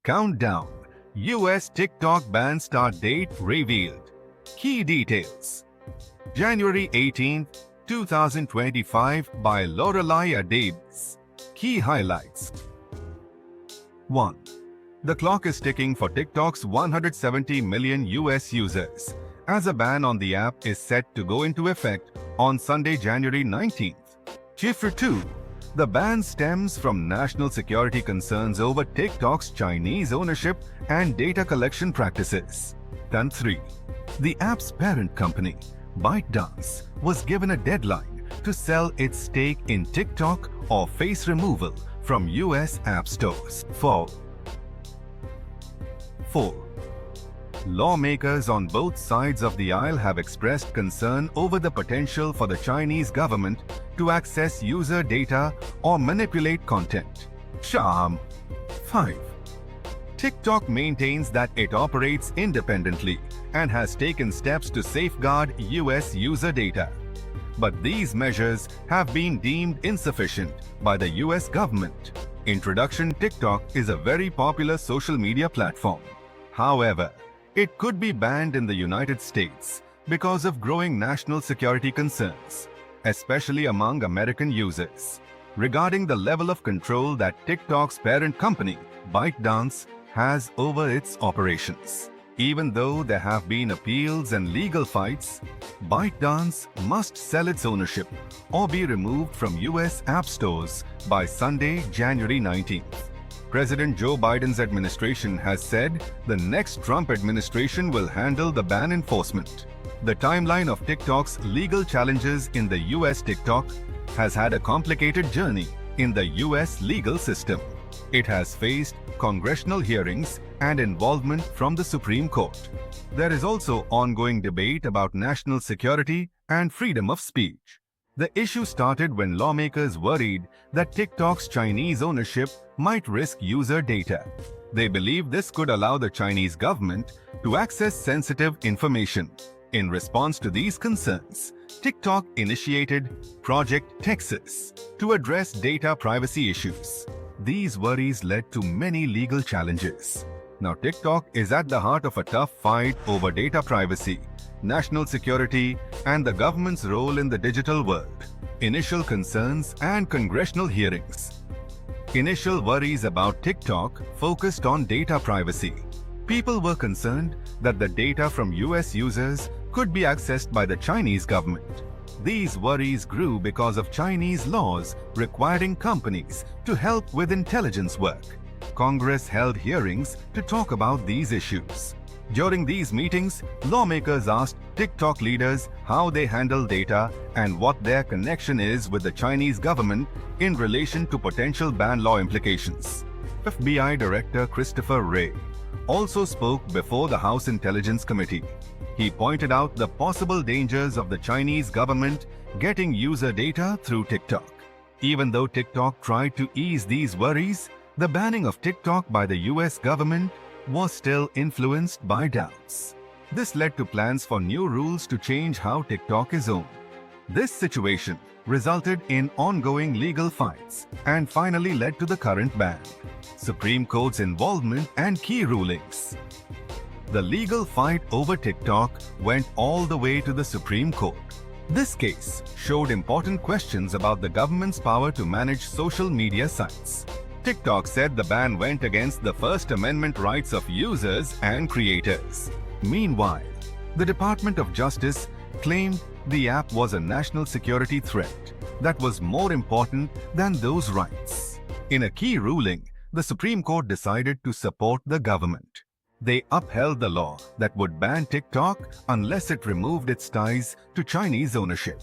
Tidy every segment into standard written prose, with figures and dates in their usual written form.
Countdown. US TikTok ban start date revealed. Key details. January 18, 2025 by Lorelei Adebs. Key highlights. 1. The clock is ticking for TikTok's 170 million US users, as a ban on the app is set to go into effect on Sunday, January 19th. Chapter 2. The ban stems from national security concerns over TikTok's Chinese ownership and data collection practices. Then 3. The app's parent company, ByteDance, was given a deadline to sell its stake in TikTok or face removal from US app stores. 4. Lawmakers on both sides of the aisle have expressed concern over the potential for the Chinese government to access user data or manipulate content. 5. TikTok maintains that it operates independently and has taken steps to safeguard US user data. But these measures have been deemed insufficient by the US government. Introduction: TikTok is a very popular social media platform. However, it could be banned in the United States because of growing national security concerns, especially among American users, regarding the level of control that TikTok's parent company, ByteDance, has over its operations. Even though there have been appeals and legal fights, ByteDance must sell its ownership or be removed from US app stores by Sunday, January 19th. President Joe Biden's administration has said the next Trump administration will handle the ban enforcement. The timeline of TikTok's legal challenges in the US. TikTok has had a complicated journey in the US legal system. It has faced congressional hearings and involvement from the Supreme Court. There is also ongoing debate about national security and freedom of speech. The issue started when lawmakers worried that TikTok's Chinese ownership might risk user data. They believe this could allow the Chinese government to access sensitive information. In response to these concerns, TikTok initiated Project Texas to address data privacy issues. These worries led to many legal challenges. Now, TikTok is at the heart of a tough fight over data privacy, national security, and the government's role in the digital world. Initial concerns and congressional hearings. Initial worries about TikTok focused on data privacy. People were concerned that the data from US users could be accessed by the Chinese government. These worries grew because of Chinese laws requiring companies to help with intelligence work. Congress held hearings to talk about these issues. During these meetings, lawmakers asked TikTok leaders how they handle data and what their connection is with the Chinese government in relation to potential ban law implications. FBI Director Christopher Wray also spoke before the House Intelligence Committee. He pointed out the possible dangers of the Chinese government getting user data through TikTok. Even though TikTok tried to ease these worries, the banning of TikTok by the US government was still influenced by doubts. This led to plans for new rules to change how TikTok is owned. This situation resulted in ongoing legal fights and finally led to the current ban. Supreme Court's involvement and key rulings. The legal fight over TikTok went all the way to the Supreme Court. This case showed important questions about the government's power to manage social media sites. TikTok said the ban went against the First Amendment rights of users and creators. Meanwhile, the Department of Justice claimed the app was a national security threat that was more important than those rights. In a key ruling, the Supreme Court decided to support the government. They upheld the law that would ban TikTok unless it removed its ties to Chinese ownership,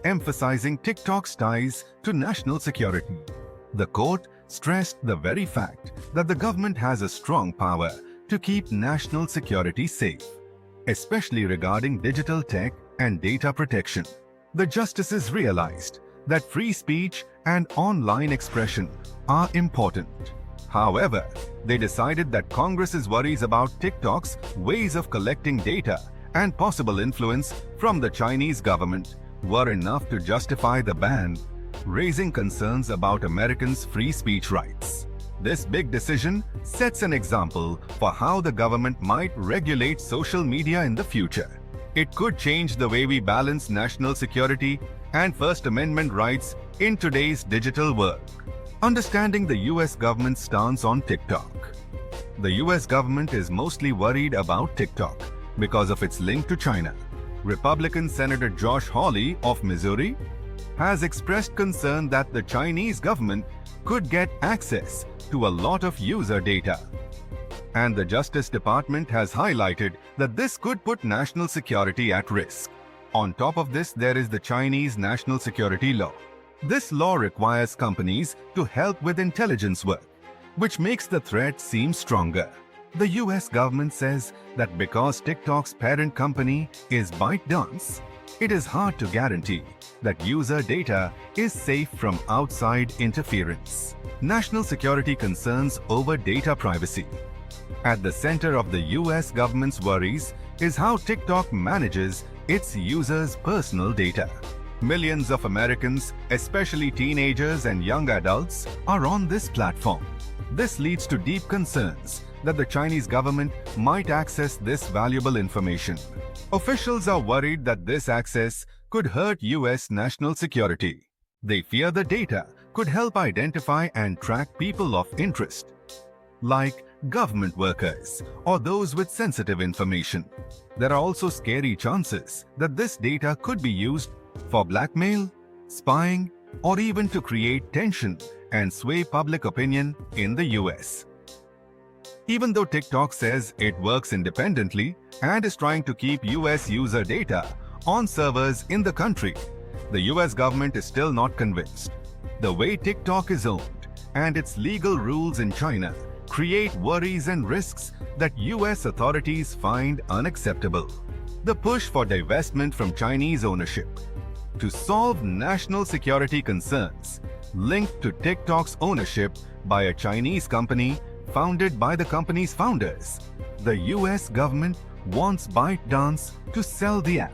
emphasizing TikTok's ties to national security. The court stressed the very fact that the government has a strong power to keep national security safe, especially regarding digital tech and data protection. The justices realized that free speech and online expression are important. However, they decided that Congress's worries about TikTok's ways of collecting data and possible influence from the Chinese government were enough to justify the ban, raising concerns about Americans' free speech rights. This big decision sets an example for how the government might regulate social media in the future. It could change the way we balance national security and First Amendment rights in today's digital world. Understanding the US government's stance on TikTok. The US government is mostly worried about TikTok because of its link to China. Republican Senator Josh Hawley of Missouri has expressed concern that the Chinese government could get access to a lot of user data. And the Justice Department has highlighted that this could put national security at risk. On top of this, there is the Chinese national security law. This law requires companies to help with intelligence work, which makes the threat seem stronger. The US government says that because TikTok's parent company is ByteDance, it is hard to guarantee that user data is safe from outside interference. National security concerns over data privacy. At the center of the US government's worries is how TikTok manages its users' personal data. Millions of Americans, especially teenagers and young adults, are on this platform. This leads to deep concerns that the Chinese government might access this valuable information. Officials are worried that this access could hurt US national security. They fear the data could help identify and track people of interest, like government workers or those with sensitive information. There are also scary chances that this data could be used for blackmail, spying, or even to create tension and sway public opinion in the US. Even though TikTok says it works independently and is trying to keep US user data on servers in the country, the US government is still not convinced. The way TikTok is owned and its legal rules in China create worries and risks that US authorities find unacceptable. The push for divestment from Chinese ownership. To solve national security concerns linked to TikTok's ownership by a Chinese company founded by the company's founders, the US government wants ByteDance to sell the app.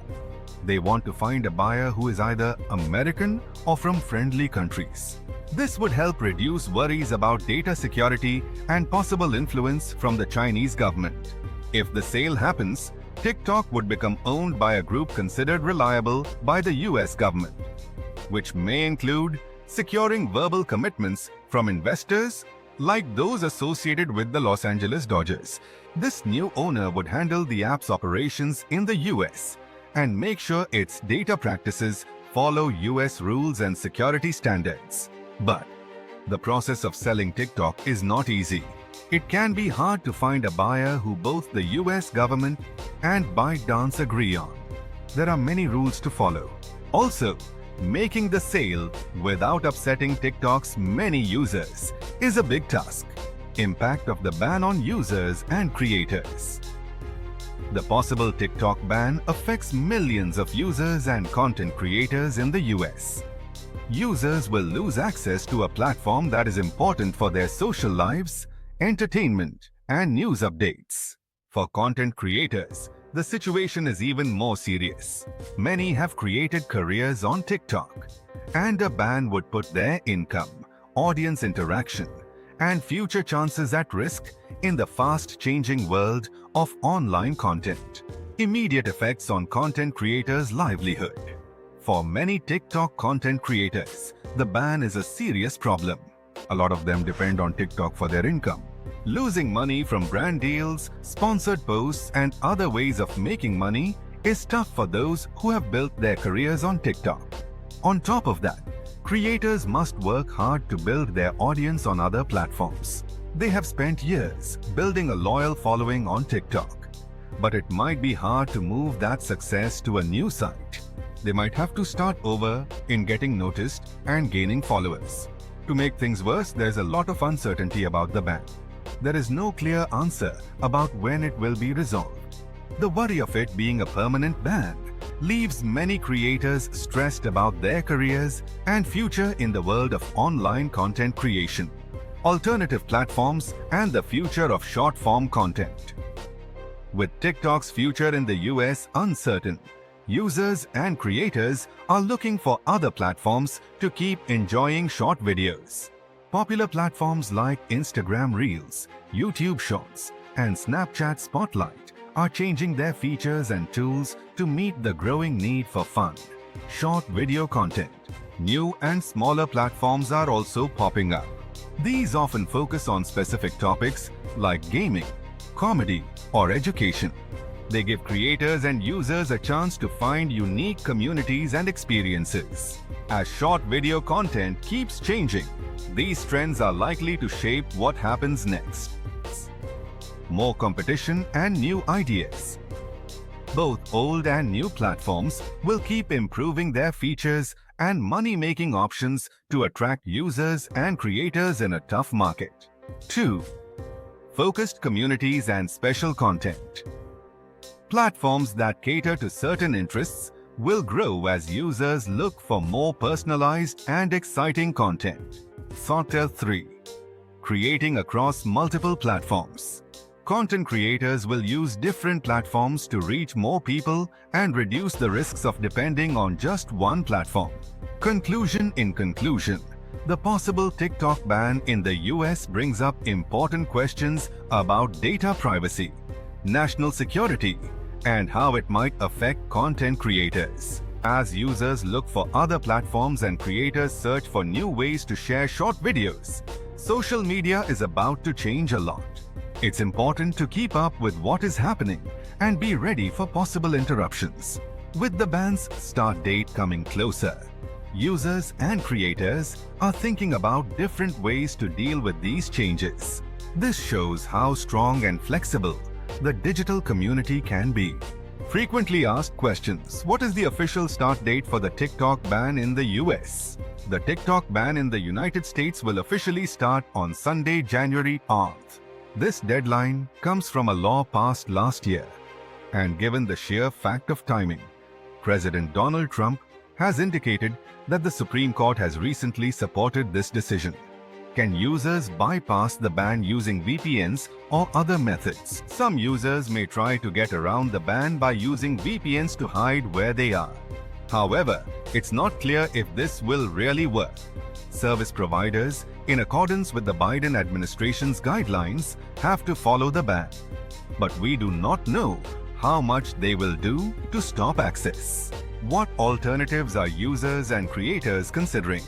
They want to find a buyer who is either American or from friendly countries. This would help reduce worries about data security and possible influence from the Chinese government. If the sale happens, TikTok would become owned by a group considered reliable by the US government, which may include securing verbal commitments from investors like those associated with the Los Angeles Dodgers. This new owner would handle the app's operations in the US and make sure its data practices follow US rules and security standards. But the process of selling TikTok is not easy. It can be hard to find a buyer who both the US government and ByteDance agree on. There are many rules to follow. Also, making the sale without upsetting TikTok's many users is a big task. Impact of the ban on users and creators. The possible TikTok ban affects millions of users and content creators in the US. Users will lose access to a platform that is important for their social lives, entertainment, and news updates. For content creators, the situation is even more serious. Many have created careers on TikTok, and a ban would put their income, audience interaction, and future chances at risk in the fast-changing world of online content. Immediate effects on content creators' livelihood. For many TikTok content creators, the ban is a serious problem. A lot of them depend on TikTok for their income. Losing money from brand deals, sponsored posts, and other ways of making money is tough for those who have built their careers on TikTok. On top of that, creators must work hard to build their audience on other platforms. They have spent years building a loyal following on TikTok, but it might be hard to move that success to a new site. They might have to start over in getting noticed and gaining followers. To make things worse, there's a lot of uncertainty about the ban. There is no clear answer about when it will be resolved. The worry of it being a permanent ban leaves many creators stressed about their careers and future in the world of online content creation, alternative platforms, and the future of short-form content. With TikTok's future in the US uncertain, users and creators are looking for other platforms to keep enjoying short videos. Popular platforms like Instagram Reels, YouTube Shorts, and Snapchat Spotlight are changing their features and tools to meet the growing need for fun, short video content. New and smaller platforms are also popping up. These often focus on specific topics like gaming, comedy, or education. They give creators and users a chance to find unique communities and experiences. As short video content keeps changing, these trends are likely to shape what happens next. More competition and new ideas. Both old and new platforms will keep improving their features and money-making options to attract users and creators in a tough market. 2. Focused communities and special content. Platforms that cater to certain interests will grow as users look for more personalized and exciting content. Factor 3. Creating across multiple platforms. Content creators will use different platforms to reach more people and reduce the risks of depending on just one platform. Conclusion: in conclusion, the possible TikTok ban in the US brings up important questions about data privacy, national security, and how it might affect content creators. As users look for other platforms and creators search for new ways to share short videos, social media is about to change a lot. It's important to keep up with what is happening and be ready for possible interruptions. With the ban's start date coming closer, users and creators are thinking about different ways to deal with these changes. This shows how strong and flexible the digital community can be. Frequently asked questions: what is the official start date for the TikTok ban in the US? The TikTok ban in the United States will officially start on Sunday, January 8th. This deadline comes from a law passed last year, and given the sheer fact of timing, President Donald Trump has indicated that the Supreme Court has recently supported this decision. Can users bypass the ban using VPNs or other methods? Some users may try to get around the ban by using VPNs to hide where they are. However, it's not clear if this will really work. Service providers, in accordance with the Biden administration's guidelines, have to follow the ban. But we do not know how much they will do to stop access. What alternatives are users and creators considering?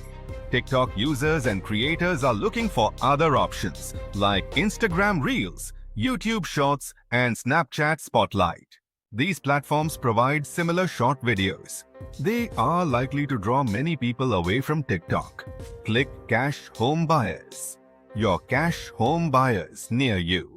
TikTok users and creators are looking for other options like Instagram Reels, YouTube Shorts, and Snapchat Spotlight. These platforms provide similar short videos. They are likely to draw many people away from TikTok. Click Cash Home Buyers. Your cash home buyers near you.